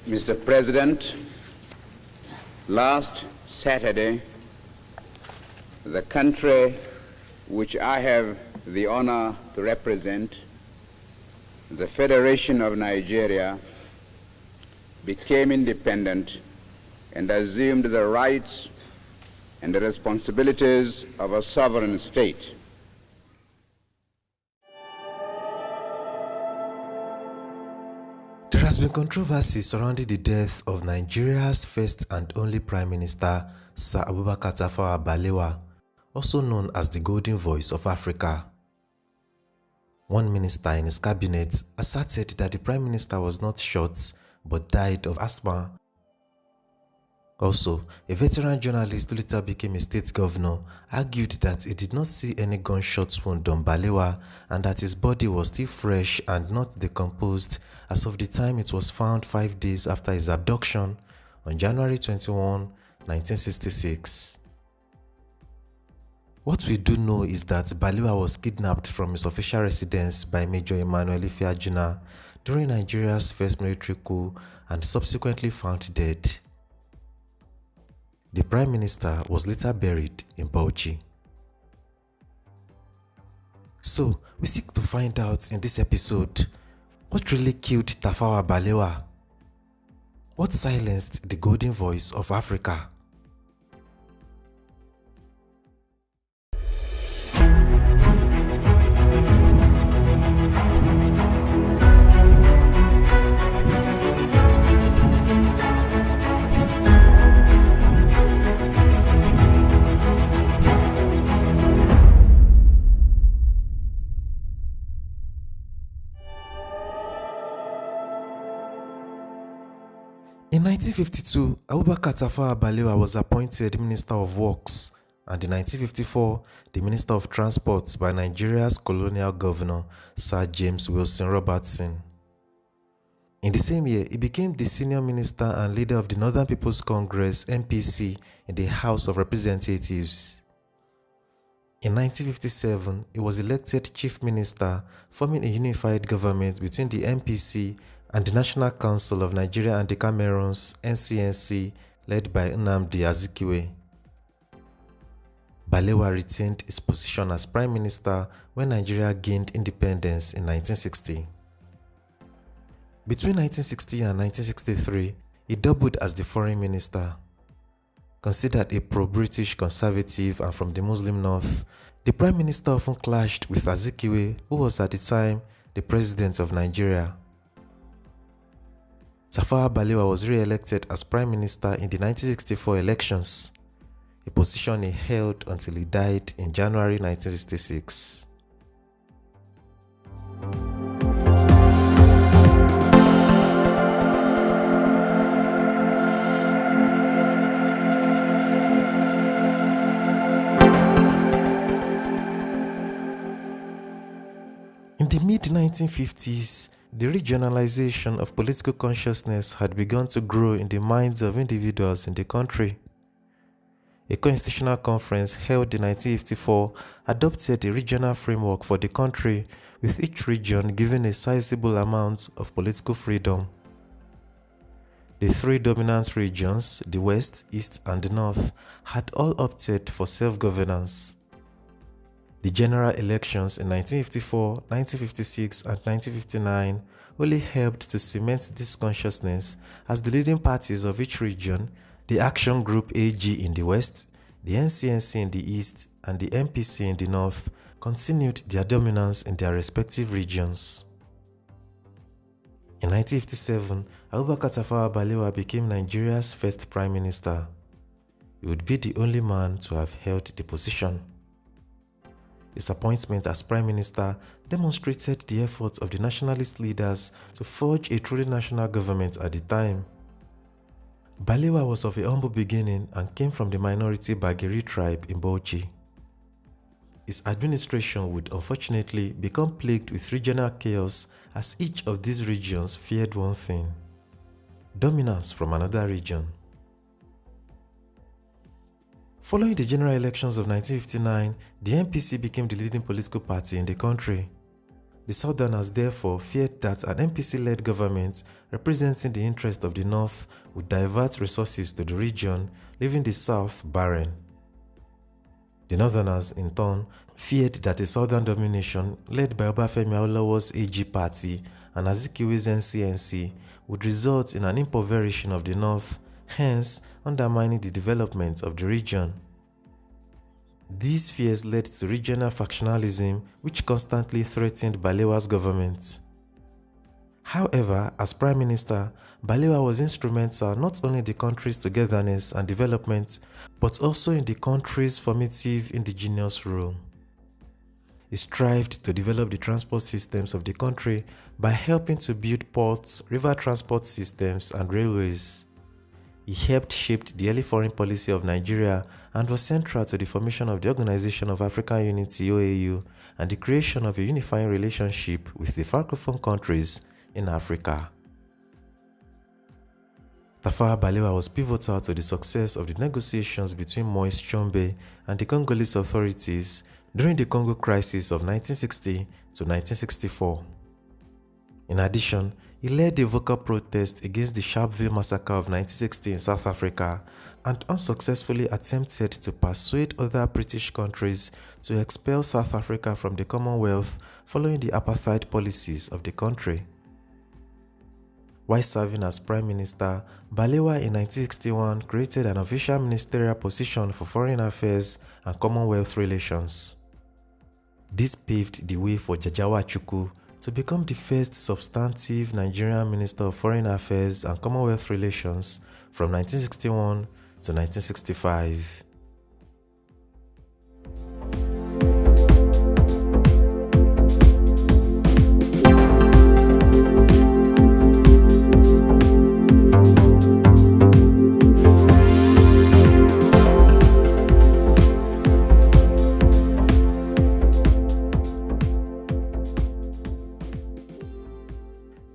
Mr. President, last Saturday, the country which I have the honor to represent, the Federation of Nigeria, became independent and assumed the rights and the responsibilities of a sovereign state. There has been controversy surrounding the death of Nigeria's first and only Prime Minister, Sir Abubakar Tafawa Balewa, also known as the Golden Voice of Africa. One minister in his cabinet asserted that the Prime Minister was not shot but died of asthma. Also, a veteran journalist who later became a state governor argued that he did not see any gunshot wound on Balewa and that his body was still fresh and not decomposed as of the time it was found 5 days after his abduction on January 21, 1966. What we do know is that Balewa was kidnapped from his official residence by Major Emmanuel Ifeajuna during Nigeria's first military coup and subsequently found dead. The Prime Minister was later buried in Bauchi. So, we seek to find out in this episode what really killed Tafawa Balewa. What silenced the Golden Voice of Africa? In 1952, Abubakar Tafawa Balewa was appointed Minister of Works, and in 1954, the Minister of Transport by Nigeria's colonial governor, Sir James Wilson Robertson. In the same year, he became the senior minister and leader of the Northern People's Congress (NPC) in the House of Representatives. In 1957, he was elected Chief Minister, forming a unified government between the NPC and the National Council of Nigeria and the Cameroons (NCNC), led by Nnamdi Azikiwe. Balewa retained his position as Prime Minister when Nigeria gained independence in 1960. Between 1960 and 1963, he doubled as the Foreign Minister. Considered a pro-British conservative and from the Muslim North, the Prime Minister often clashed with Azikiwe, who was at the time the President of Nigeria. Tafawa Balewa was re-elected as Prime Minister in the 1964 elections, a position he held until he died in January 1966. In the mid-1950s, the regionalization of political consciousness had begun to grow in the minds of individuals in the country. A constitutional conference held in 1954 adopted a regional framework for the country, with each region given a sizable amount of political freedom. The three dominant regions, the West, East, and the North, had all opted for self-governance. The general elections in 1954, 1956, and 1959 only helped to cement this consciousness, as the leading parties of each region, the Action Group AG in the West, the NCNC in the East, and the MPC in the North, continued their dominance in their respective regions. In 1957, Abubakar Tafawa Balewa became Nigeria's first Prime Minister. He would be the only man to have held the position. His appointment as Prime Minister demonstrated the efforts of the nationalist leaders to forge a truly national government at the time. Balewa was of a humble beginning and came from the minority Bageri tribe in Bauchi. His administration would unfortunately become plagued with regional chaos, as each of these regions feared one thing: dominance from another region. Following the general elections of 1959, the MPC became the leading political party in the country. The Southerners therefore feared that an MPC-led government representing the interest of the North would divert resources to the region, leaving the South barren. The Northerners, in turn, feared that a Southern domination led by Obafemi Awolowo's AG party and Azikiwe's NCNC would result in an impoverishing of the North, hence undermining the development of the region. These fears led to regional factionalism, which constantly threatened Balewa's government. However, as Prime Minister, Balewa was instrumental not only in the country's togetherness and development, but also in the country's formative indigenous role. He strived to develop the transport systems of the country by helping to build ports, river transport systems, and railways. He helped shape the early foreign policy of Nigeria and was central to the formation of the Organization of African Unity (OAU) and the creation of a unifying relationship with the Francophone countries in Africa. Tafawa Balewa was pivotal to the success of the negotiations between Moise Tshombe and the Congolese authorities during the Congo crisis of 1960 to 1964. In addition, he led a vocal protest against the Sharpeville massacre of 1960 in South Africa and unsuccessfully attempted to persuade other British countries to expel South Africa from the Commonwealth following the apartheid policies of the country. While serving as Prime Minister, Balewa in 1961 created an official ministerial position for foreign affairs and Commonwealth relations. This paved the way for Jajawa Chukwu to become the first substantive Nigerian Minister of Foreign Affairs and Commonwealth Relations from 1961 to 1965.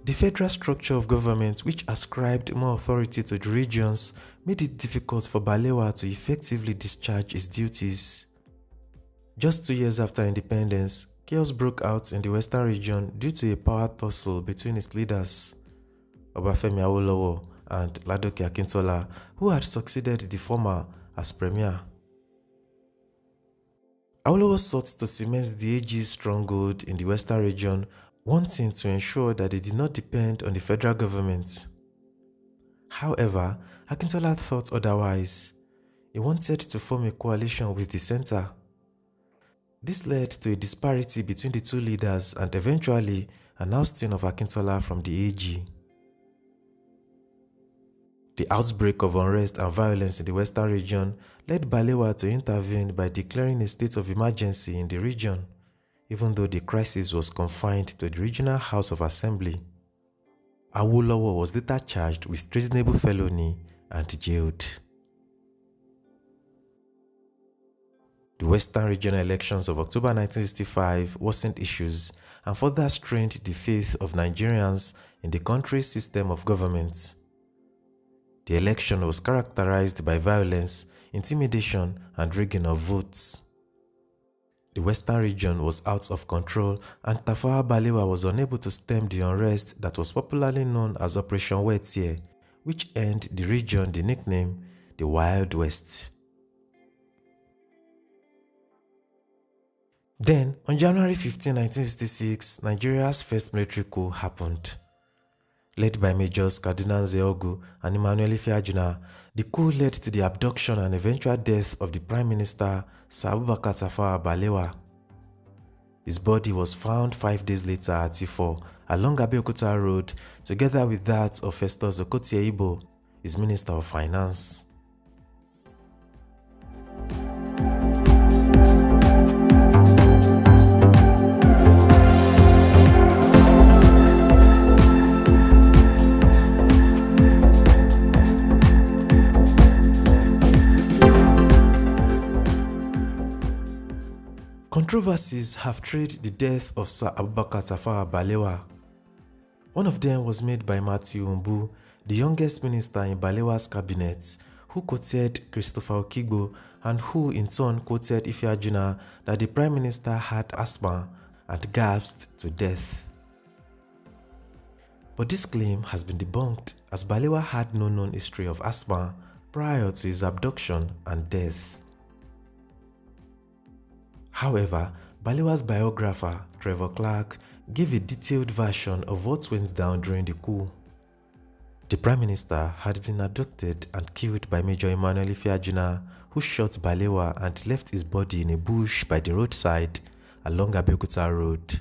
The federal structure of government, which ascribed more authority to the regions, made it difficult for Balewa to effectively discharge his duties. Just 2 years after independence, chaos broke out in the western region due to a power tussle between its leaders, Obafemi Awolowo and Ladoke Akintola, who had succeeded the former as premier. Awolowo sought to cement the AG's stronghold in the western region, wanting to ensure that they did not depend on the federal government. However, Akintola thought otherwise. He wanted to form a coalition with the center. This led to a disparity between the two leaders and eventually an ousting of Akintola from the AG. The outbreak of unrest and violence in the western region led Balewa to intervene by declaring a state of emergency in the region, even though the crisis was confined to the Regional House of Assembly. Awolowo was later charged with treasonable felony and jailed. The Western Regional elections of October 1965 worsened issues and further strained the faith of Nigerians in the country's system of government. The election was characterized by violence, intimidation, and rigging of votes. The Western region was out of control and Tafawa Balewa was unable to stem the unrest that was popularly known as Operation Wetie, which earned the region the nickname the Wild West. Then, on January 15, 1966, Nigeria's first military coup happened. Led by Majors Kaduna Nzeogu and Emmanuel Ifeajuna, the coup led to the abduction and eventual death of the Prime Minister, Sir Abubakar Tafawa Balewa. His body was found 5 days later at Ifo along Abeokuta Road, together with that of Festus Okotie Igbo, his Minister of Finance. Controversies have trailed the death of Sir Abubakar Tafawa Balewa. One of them was made by Matthew Mbu, the youngest minister in Balewa's cabinet, who quoted Christopher Okigbo and who in turn quoted Ifeajuna that the Prime Minister had asthma and gasped to death. But this claim has been debunked, as Balewa had no known history of asthma prior to his abduction and death. However, Balewa's biographer, Trevor Clark, gave a detailed version of what went down during the coup. The Prime Minister had been abducted and killed by Major Emmanuel Ifeajuna, who shot Balewa and left his body in a bush by the roadside along Abeokuta Road.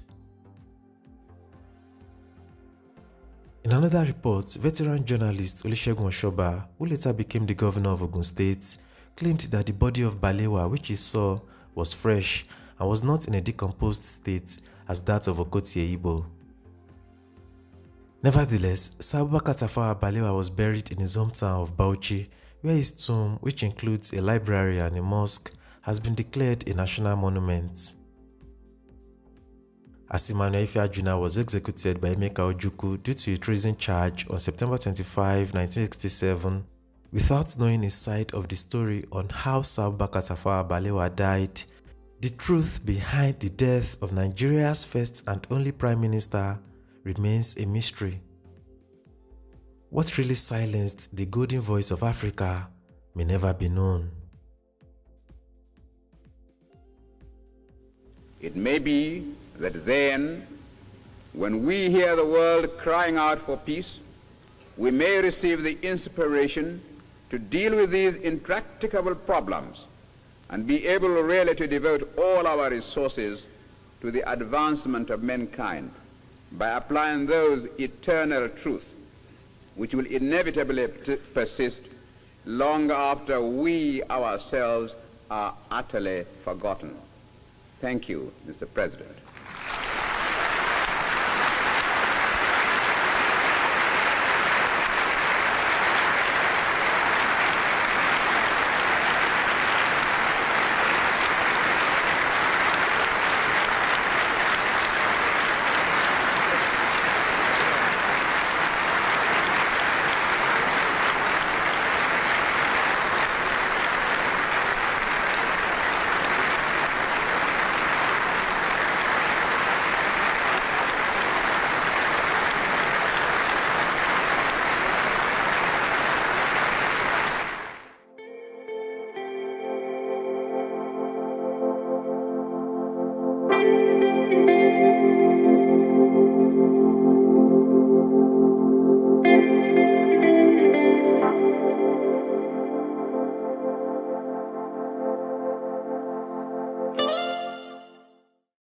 In another report, veteran journalist Olusegun Oshoba, who later became the governor of Ogun State, claimed that the body of Balewa, which he saw, was fresh and was not in a decomposed state as that of Okotie Igbo. Nevertheless, Abubakar Tafawa Balewa was buried in his hometown of Bauchi, where his tomb, which includes a library and a mosque, has been declared a national monument. As Emmanuel Ifeajuna was executed by Emeka Ojukwu due to a treason charge on September 25, 1967, without knowing a side of the story on how Abubakar Tafawa Balewa died, the truth behind the death of Nigeria's first and only Prime Minister remains a mystery. What really silenced the golden voice of Africa may never be known. It may be that then, when we hear the world crying out for peace, we may receive the inspiration to deal with these intractable problems and be able really to devote all our resources to the advancement of mankind by applying those eternal truths which will inevitably persist long after we ourselves are utterly forgotten. Thank you, Mr. President.